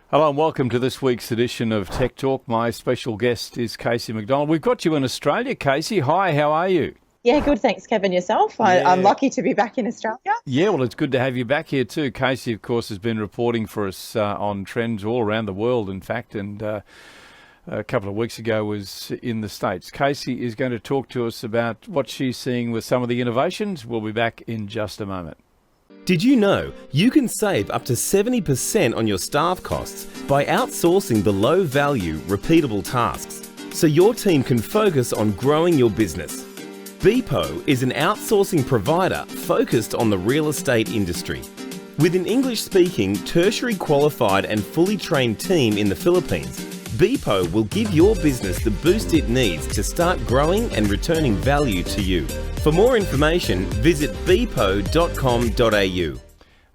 Hello and welcome to this week's edition of Tech Talk. My special guest is Kasey McDonald. We've got you in Australia, Kasey. Hi, how are you? Yeah, good. Thanks, Kevin. Yourself? I'm lucky to be back in Australia. Yeah, well, it's good to have you back here too. Kasey, of course, has been reporting for us on trends all around the world, in fact, and a couple of weeks ago was in the States. Kasey is going to talk to us about what she's seeing with some of the innovations. We'll be back in just a moment. Did you know you can save up to 70% on your staff costs by outsourcing the low-value, repeatable tasks so your team can focus on growing your business? Beepo is an outsourcing provider focused on the real estate industry. With an English-speaking, tertiary qualified and fully trained team in the Philippines, Beepo will give your business the boost it needs to start growing and returning value to you. For more information, visit beepo.com.au.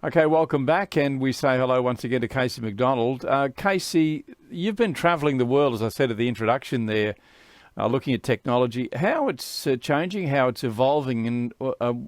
Okay, welcome back, and we say hello once again to Kasey McDonald. Kasey, you've been travelling the world, as I said at the introduction there, looking at technology, how it's changing, how it's evolving, and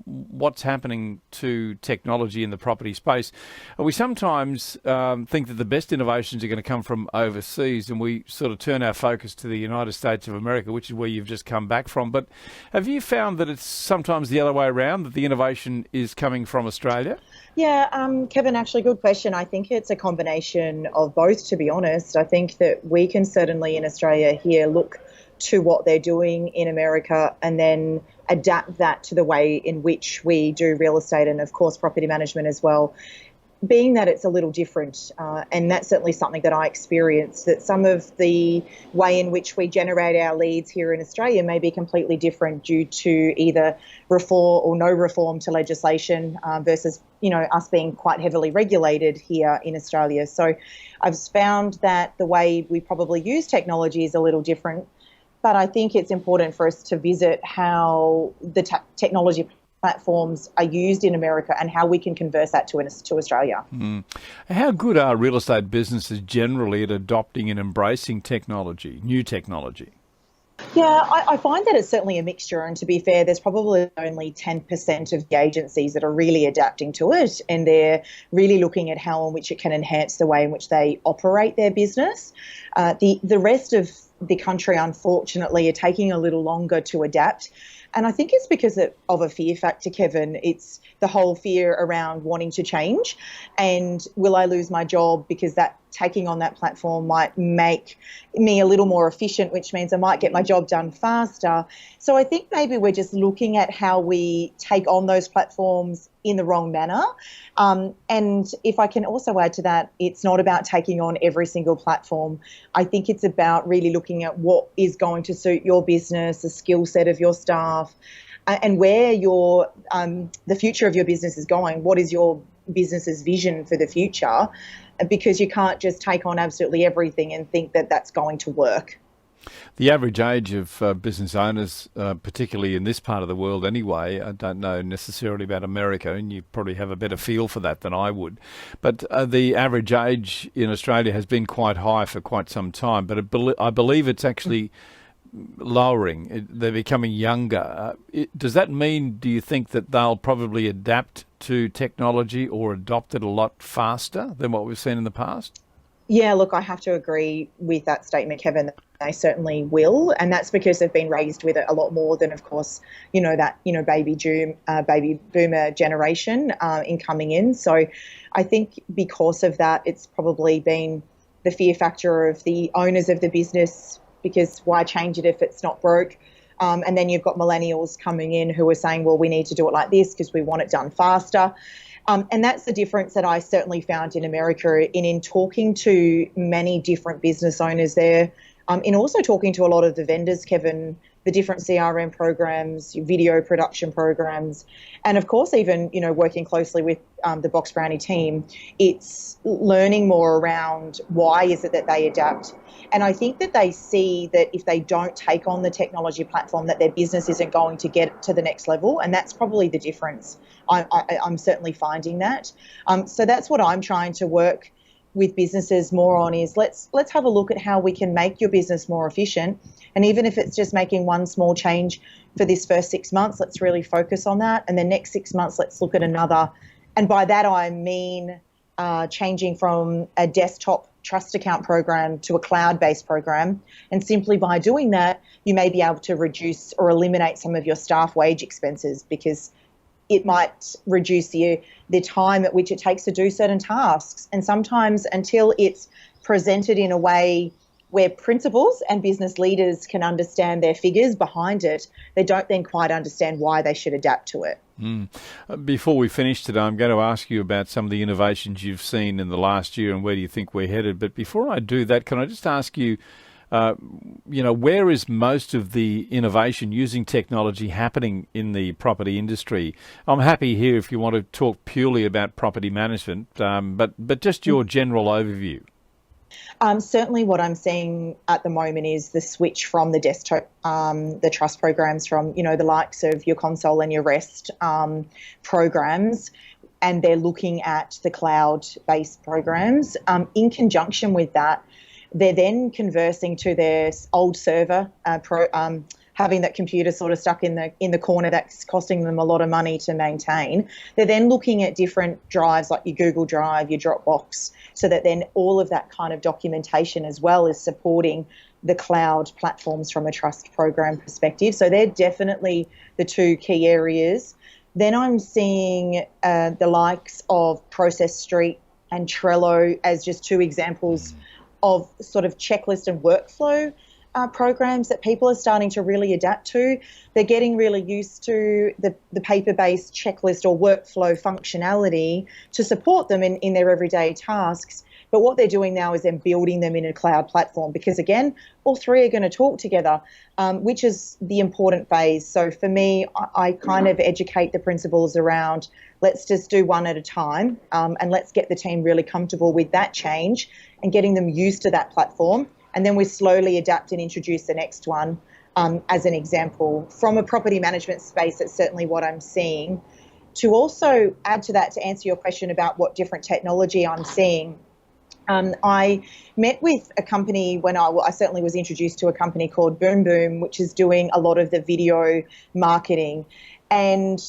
what's happening to technology in the property space. We sometimes think that the best innovations are going to come from overseas, and we sort of turn our focus to the United States of America, which is where you've just come back from. But have you found that it's sometimes the other way around, that the innovation is coming from Australia? Yeah, Kevin, actually, good question. I think it's a combination of both, to be honest. I think that we can certainly in Australia here look to what they're doing in America and then adapt that to the way in which we do real estate and, of course, property management as well. Being that it's a little different, and that's certainly something that I experienced, that some of the way in which we generate our leads here in Australia may be completely different due to either reform or no reform to legislation versus, us being quite heavily regulated here in Australia. So I've found that the way we probably use technology is a little different. But I think it's important for us to visit how the technology platforms are used in America and how we can converse that to Australia. How good are real estate businesses generally at adopting and embracing technology, new technology? Yeah, I find that it's certainly a mixture. And to be fair, there's probably only 10% of the agencies that are really adapting to it. And they're really looking at how in which it can enhance the way in which they operate their business. The rest of the country, unfortunately, are taking a little longer to adapt. And I think it's because of a fear factor, Kevin. It's the whole fear around wanting to change. And will I lose my job because taking on that platform might make me a little more efficient, which means I might get my job done faster. So I think maybe we're just looking at how we take on those platforms in the wrong manner. And if I can also add to that, it's not about taking on every single platform. I think it's about really looking at what is going to suit your business, the skill set of your staff, and where the future of your business is going. What is your business's vision for the future? Because you can't just take on absolutely everything and think that that's going to work. The average age of business owners, particularly in this part of the world anyway, I don't know necessarily about America, and you probably have a better feel for that than I would, but the average age in Australia has been quite high for quite some time, but I believe it's actually lowering. They're becoming younger. Does that mean, do you think that they'll probably adapt to technology or adopt it a lot faster than what we've seen in the past? Yeah, look, I have to agree with that statement, Kevin. They certainly will, and that's because they've been raised with it a lot more than, of course, baby boomer generation in coming in. So I think because of that, it's probably been the fear factor of the owners of the business, because why change it if it's not broke? And then you've got millennials coming in who are saying, well, we need to do it like this because we want it done faster. And that's the difference that I certainly found in America in talking to many different business owners there, in also talking to a lot of the vendors, Kevin, the different CRM programs, video production programs, and of course even, working closely with the Box Brownie team. It's learning more around why is it that they adapt. And I think that they see that if they don't take on the technology platform, that their business isn't going to get to the next level. And that's probably the difference. I'm certainly finding that. So that's what I'm trying to work with businesses more on is let's have a look at how we can make your business more efficient. And even if it's just making one small change for this first 6 months, let's really focus on that. And the next 6 months, let's look at another. And by that, I mean changing from a desktop trust account program to a cloud-based program. And simply by doing that, you may be able to reduce or eliminate some of your staff wage expenses, because it might reduce the time at which it takes to do certain tasks. And sometimes until it's presented in a way where principals and business leaders can understand their figures behind it, they don't then quite understand why they should adapt to it. Before we finish today, I'm going to ask you about some of the innovations you've seen in the last year and where do you think we're headed. But before I do that, can I just ask you, where is most of the innovation using technology happening in the property industry? I'm happy here if you want to talk purely about property management, but just your general overview. Certainly what I'm seeing at the moment is the switch from the desktop, the trust programs from, the likes of your Console and your REST programs, and they're looking at the cloud-based programs. In conjunction with that, they're then conversing to their old server, having that computer sort of stuck in the corner that's costing them a lot of money to maintain. They're then looking at different drives like your Google Drive, your Dropbox, so that then all of that kind of documentation as well is supporting the cloud platforms from a trust program perspective. So they're definitely the two key areas. Then I'm seeing the likes of Process Street and Trello as just two examples of sort of checklist and workflow programs that people are starting to really adapt to. They're getting really used to the paper-based checklist or workflow functionality to support them in their everyday tasks. But what they're doing now is then building them in a cloud platform, because again, all three are going to talk together, which is the important phase. So for me, I kind of educate the principals around, let's just do one at a time, and let's get the team really comfortable with that change and getting them used to that platform. And then we slowly adapt and introduce the next one. As an example, from a property management space, that's certainly what I'm seeing. To also add to that, to answer your question about what different technology I'm seeing, I met with a company when I certainly was introduced to a company called Boom Boom, which is doing a lot of the video marketing. And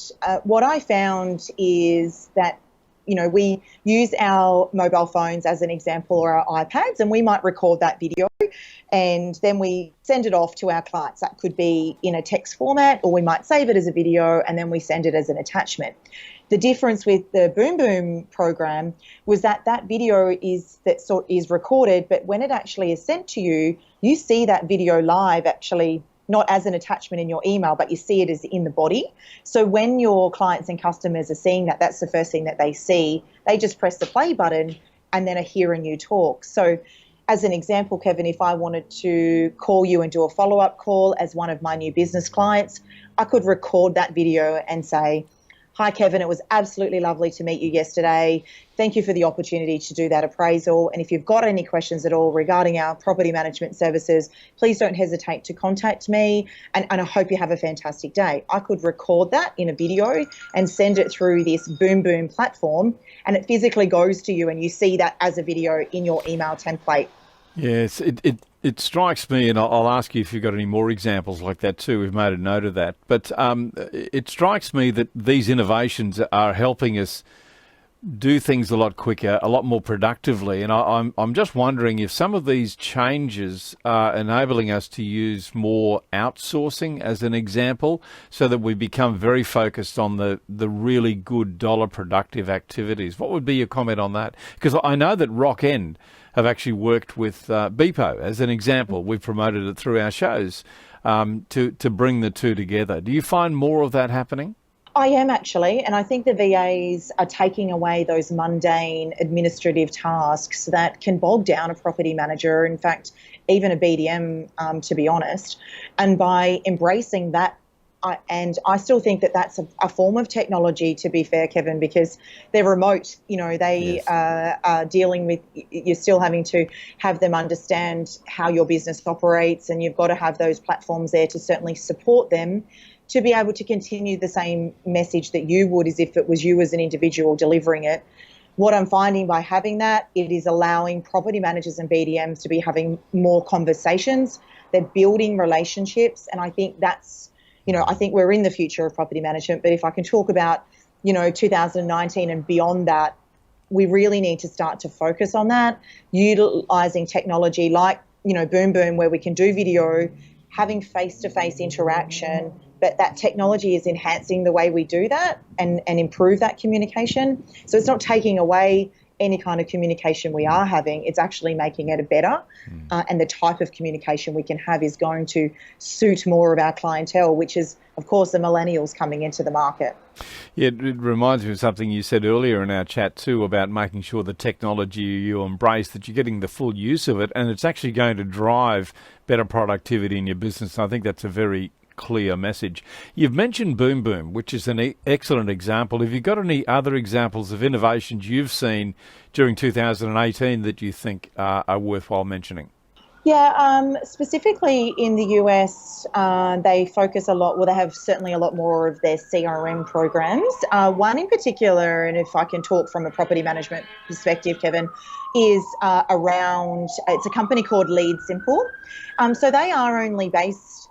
what I found is that we use our mobile phones as an example, or our iPads, and we might record that video and then we send it off to our clients. That could be in a text format, or we might save it as a video and then we send it as an attachment. The difference with the Boom Boom program was that video is recorded, but when it actually is sent to you, you see that video live actually, not as an attachment in your email, but you see it as in the body. So when your clients and customers are seeing that, that's the first thing that they see. They just press the play button and then are hearing you talk. So as an example, Kevin, if I wanted to call you and do a follow-up call as one of my new business clients, I could record that video and say, "Hi, Kevin, it was absolutely lovely to meet you yesterday. Thank you for the opportunity to do that appraisal. And if you've got any questions at all regarding our property management services, please don't hesitate to contact me. And I hope you have a fantastic day." I could record that in a video and send it through this Boom Boom platform, and it physically goes to you and you see that as a video in your email template. Yes, it strikes me, and I'll ask you if you've got any more examples like that too. We've made a note of that. But it strikes me that these innovations are helping us do things a lot quicker, a lot more productively. And I'm just wondering if some of these changes are enabling us to use more outsourcing as an example, so that we become very focused on the really good dollar productive activities. What would be your comment on that? Because I know that Rock End have actually worked with Beepo as an example. We've promoted it through our shows to bring the two together. Do you find more of that happening? I am actually, and I think the VAs are taking away those mundane administrative tasks that can bog down a property manager, in fact, even a BDM, to be honest. And by embracing that, I still think that that's a form of technology, to be fair, Kevin, because they're remote. They Yes. are dealing with, you're still having to have them understand how your business operates, and you've got to have those platforms there to certainly support them to be able to continue the same message that you would as if it was you as an individual delivering it. What I'm finding by having that, it is allowing property managers and BDMs to be having more conversations. They're building relationships, and I think that's, I think we're in the future of property management, but if I can talk about, 2019 and beyond that, we really need to start to focus on that, utilising technology like, Boom Boom, where we can do video, having face-to-face interaction, but that technology is enhancing the way we do that and improve that communication. So it's not taking away any kind of communication we are having, it's actually making it a better. And the type of communication we can have is going to suit more of our clientele, which is, of course, the millennials coming into the market. Yeah, it reminds me of something you said earlier in our chat too about making sure the technology you embrace, that you're getting the full use of it, and it's actually going to drive better productivity in your business. I think that's a very clear message. You've mentioned Boom Boom, which is an excellent example. Have you got any other examples of innovations you've seen during 2018 that you think are worthwhile mentioning? Yeah, specifically in the US, they focus a lot, well, they have certainly a lot more of their CRM programs. One in particular, and if I can talk from a property management perspective, Kevin, is around, it's a company called Lead Simple. So they are only based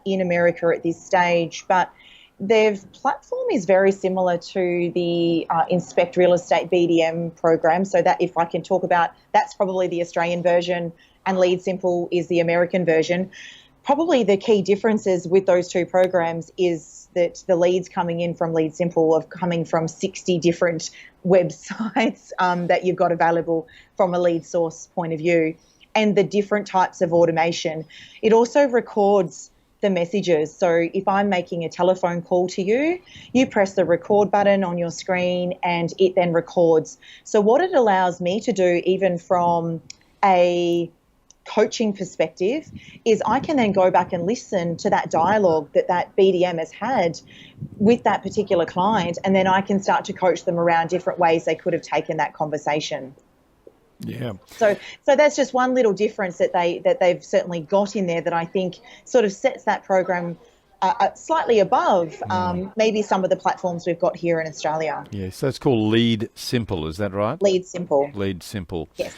in America at this stage, but their platform is very similar to the Inspect Real Estate BDM program. So that, if I can talk about, that's probably the Australian version, and Lead Simple is the American version. Probably the key differences with those two programs is that the leads coming in from Lead Simple are coming from 60 different websites that you've got available from a lead source point of view, and the different types of automation. It also records the messages. So if I'm making a telephone call to you, you press the record button on your screen and it then records. So what it allows me to do, even from a coaching perspective, is I can then go back and listen to that dialogue that BDM has had with that particular client, and then I can start to coach them around different ways they could have taken that conversation. Yeah. So that's just one little difference that they've certainly got in there that I think sort of sets that program slightly above maybe some of the platforms we've got here in Australia. Yeah, so it's called Lead Simple, is that right? Lead Simple. Lead Simple. Yes.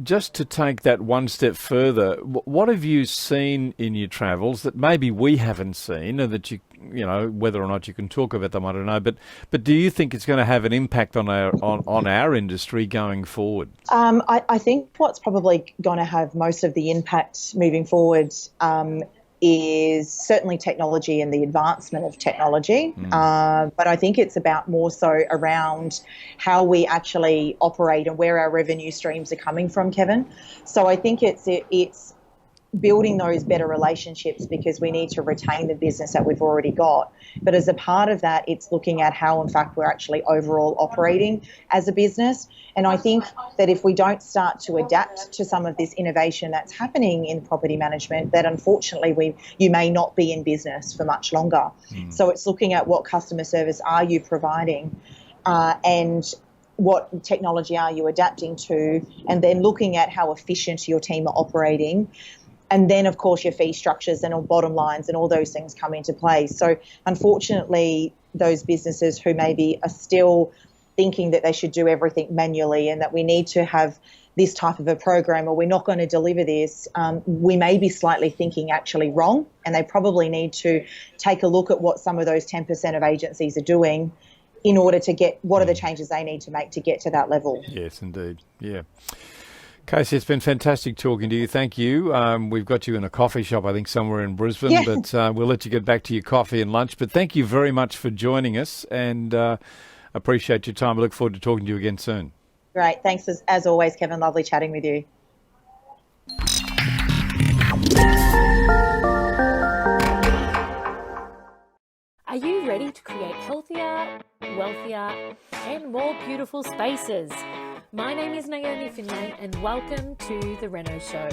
Just to take that one step further, what have you seen in your travels that maybe we haven't seen, and that you know, whether or not you can talk about them, I don't know. But do you think it's going to have an impact on our industry going forward? I think what's probably going to have most of the impact moving forward is certainly technology and the advancement of technology. But I think it's about more so around how we actually operate and where our revenue streams are coming from, Kevin. So I think it's building those better relationships, because we need to retain the business that we've already got. But as a part of that, it's looking at how, in fact, we're actually overall operating as a business. And I think that if we don't start to adapt to some of this innovation that's happening in property management, that unfortunately you may not be in business for much longer. So it's looking at what customer service are you providing, and what technology are you adapting to, and then looking at how efficient your team are operating. And then, of course, your fee structures and all bottom lines and all those things come into play. So unfortunately, those businesses who maybe are still thinking that they should do everything manually and that we need to have this type of a program, or we're not going to deliver this, we may be slightly thinking actually wrong, and they probably need to take a look at what some of those 10% of agencies are doing in order to get what are the changes they need to make to get to that level. Yes, indeed. Yeah. Kasey, it's been fantastic talking to you. Thank you. We've got you in a coffee shop, I think, somewhere in Brisbane, but we'll let you get back to your coffee and lunch. But thank you very much for joining us, and appreciate your time. I look forward to talking to you again soon. Great. Thanks as always, Kevin. Lovely chatting with you. Are you ready to create healthier, wealthier, and more beautiful spaces? My name is Naomi Finlay, and welcome to The Reno Show.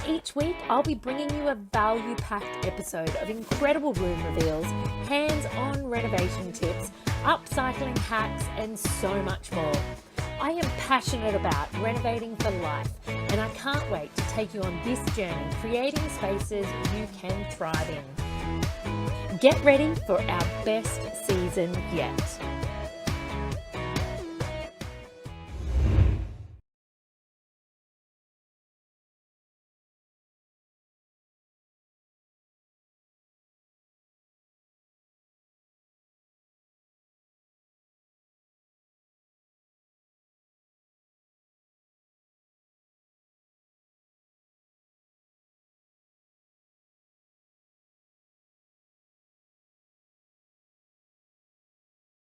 Each week, I'll be bringing you a value-packed episode of incredible room reveals, hands-on renovation tips, upcycling hacks, and so much more. I am passionate about renovating for life, and I can't wait to take you on this journey, creating spaces you can thrive in. Get ready for our best season yet.